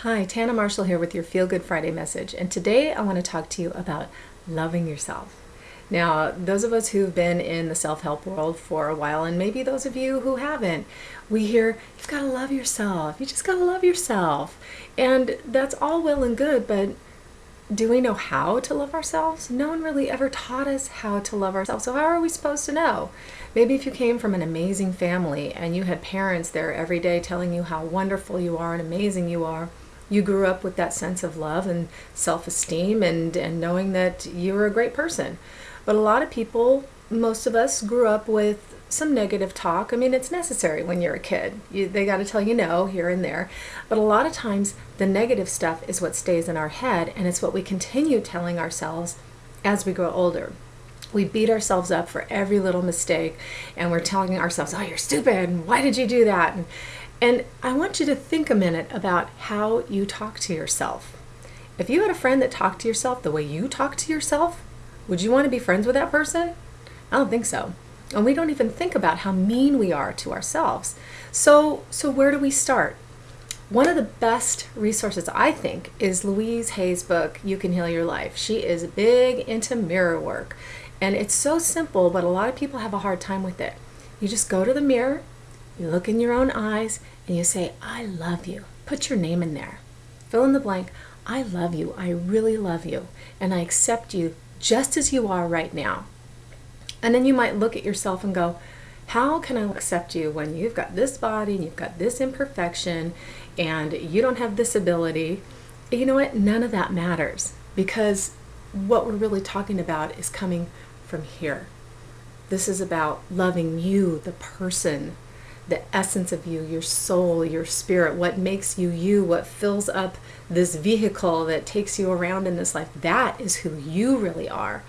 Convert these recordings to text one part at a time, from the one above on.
Hi, Tanna Marshall here with your Feel Good Friday message, and today I want to talk to you about loving yourself. Now, those of us who've been in the self-help world for a while, and maybe those of you who haven't, we hear, you've got to love yourself. You just got to love yourself. And that's all well and good, but do we know how to love ourselves? No one really ever taught us how to love ourselves. So how are we supposed to know? Maybe if you came from an amazing family and you had parents there every day telling you how wonderful you are and amazing you are, you grew up with that sense of love and self-esteem and knowing that you were a great person. But a lot of people, most of us, grew up with some negative talk. I mean, it's necessary when you're a kid. They got to tell you no here and there. But a lot of times, the negative stuff is what stays in our head, and it's what we continue telling ourselves as we grow older. We beat ourselves up for every little mistake, and we're telling ourselves, oh, you're stupid. Why did you do that? And I want you to think a minute about how you talk to yourself. If you had a friend that talked to yourself the way you talk to yourself, would you want to be friends with that person? I don't think so. And we don't even think about how mean we are to ourselves. So where do we start? One of the best resources, I think, is Louise Hay's book, You Can Heal Your Life. She is big into mirror work. And it's so simple, but a lot of people have a hard time with it. You just go to the mirror, you look in your own eyes, and you say, I love you. Put your name in there. Fill in the blank. I love you. I really love you. And I accept you just as you are right now. And then you might look at yourself and go, how can I accept you when you've got this body and you've got this imperfection and you don't have this ability? You know what? None of that matters, because what we're really talking about is coming from here. This is about loving you, the person, the essence of you, your soul, your spirit, what makes you you, what fills up this vehicle that takes you around in this life. That is who you really are.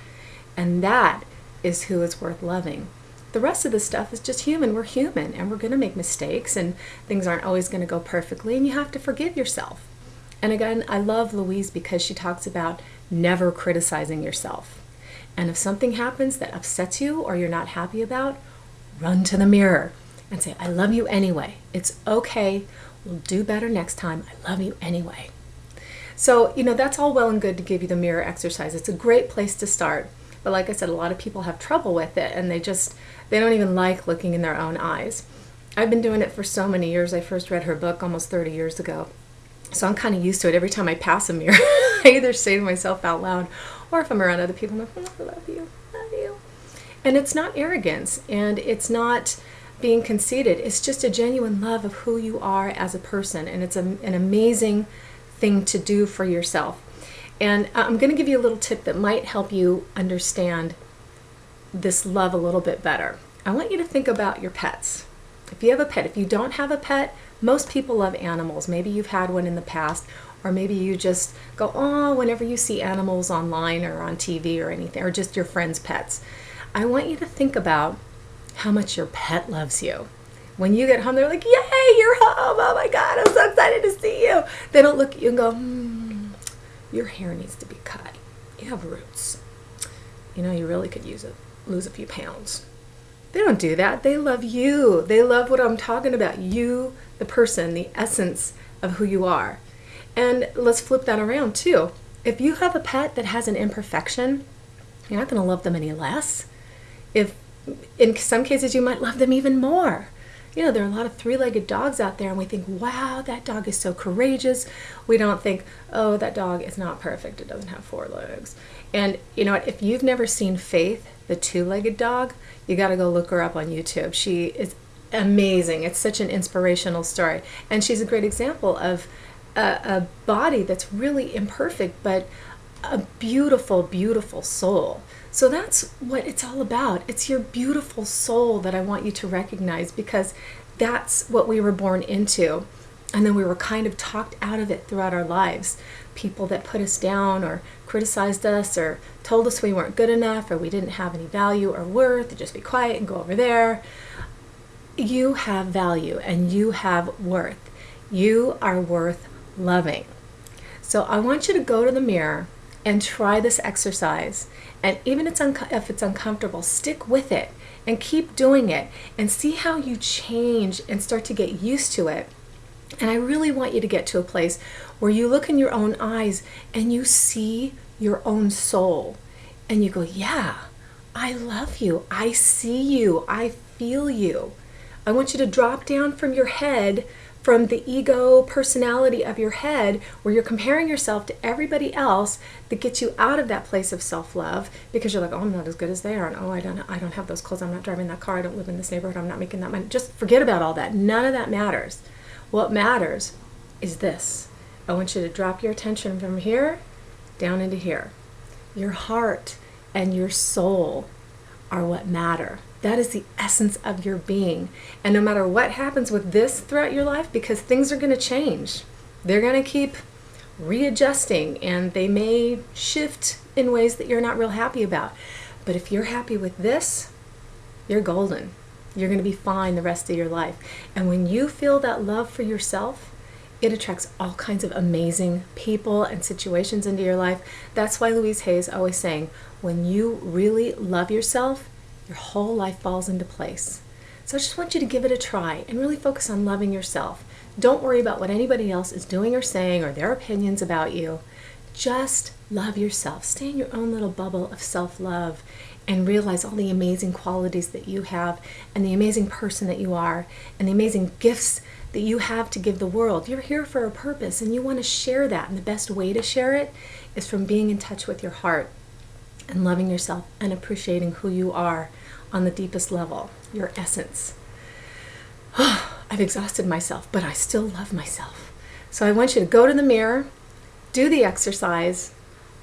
And that is who is worth loving. The rest of the stuff is just human. We're human, and we're going to make mistakes, and things aren't always going to go perfectly, and you have to forgive yourself. And again, I love Louise because she talks about never criticizing yourself. And if something happens that upsets you or you're not happy about, run to the mirror and say, I love you anyway. It's okay. We'll do better next time. I love you anyway. So, that's all well and good to give you the mirror exercise. It's a great place to start. But like I said, a lot of people have trouble with it, and they don't even like looking in their own eyes. I've been doing it for so many years. I first read her book almost 30 years ago. So I'm kind of used to it. Every time I pass a mirror, I either say to myself out loud, or if I'm around other people, I'm like, I love you, love you. And it's not arrogance, and it's not being conceited. It's just a genuine love of who you are as a person, and it's an amazing thing to do for yourself. And I'm going to give you a little tip that might help you understand this love a little bit better. I want you to think about your pets. If you have a pet, if you don't have a pet, most people love animals. Maybe you've had one in the past, or maybe you just go, oh, whenever you see animals online or on TV or anything, or just your friends' pets. I want you to think about how much your pet loves you. When you get home, they're like, yay, you're home. Oh my God, I'm so excited to see you. They don't look at you and go, your hair needs to be cut. You have roots. You really could lose a few pounds. They don't do that. They love you. They love what I'm talking about. You, the person, the essence of who you are. And let's flip that around too. If you have a pet that has an imperfection, you're not going to love them any less. If in some cases you might love them even more. There are a lot of three-legged dogs out there, and we think, wow, that dog is so courageous. We don't think, oh, that dog is not perfect. It doesn't have four legs. And you know what? If you've never seen Faith, the two-legged dog, you got to go look her up on YouTube. She is amazing. It's such an inspirational story. And she's a great example of a body that's really imperfect, but a beautiful, beautiful soul. So that's what it's all about. It's your beautiful soul that I want you to recognize, because that's what we were born into. And then we were kind of talked out of it throughout our lives. People that put us down or criticized us or told us we weren't good enough or we didn't have any value or worth, just be quiet and go over there. You have value and you have worth. You are worth loving. So I want you to go to the mirror and try this exercise. And even if it's uncomfortable, stick with it and keep doing it and see how you change and start to get used to it. And I really want you to get to a place where you look in your own eyes and you see your own soul and you go, yeah, I love you. I see you. I feel you. I want you to drop down from your head, from the ego personality of your head, where you're comparing yourself to everybody else, that gets you out of that place of self-love, because you're like, oh, I'm not as good as they are, and oh, I don't have those clothes, I'm not driving that car, I don't live in this neighborhood, I'm not making that money. Just forget about all that. None of that matters. What matters is this. I want you to drop your attention from here down into here. Your heart and your soul are what matter. That is the essence of your being. And no matter what happens with this throughout your life, because things are going to change, they're going to keep readjusting, and they may shift in ways that you're not real happy about. But if you're happy with this, you're golden. You're going to be fine the rest of your life. And when you feel that love for yourself, it attracts all kinds of amazing people and situations into your life. That's why Louise Hay is always saying, when you really love yourself, your whole life falls into place. So I just want you to give it a try and really focus on loving yourself. Don't worry about what anybody else is doing or saying or their opinions about you. Just love yourself. Stay in your own little bubble of self-love and realize all the amazing qualities that you have and the amazing person that you are and the amazing gifts that you have to give the world. You're here for a purpose and you want to share that. And the best way to share it is from being in touch with your heart and loving yourself and appreciating who you are on the deepest level, your essence. I've exhausted myself, but I still love myself. So I want you to go to the mirror, do the exercise,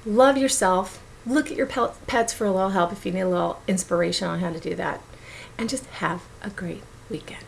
love yourself, look at your pets for a little help if you need a little inspiration on how to do that, and just have a great weekend.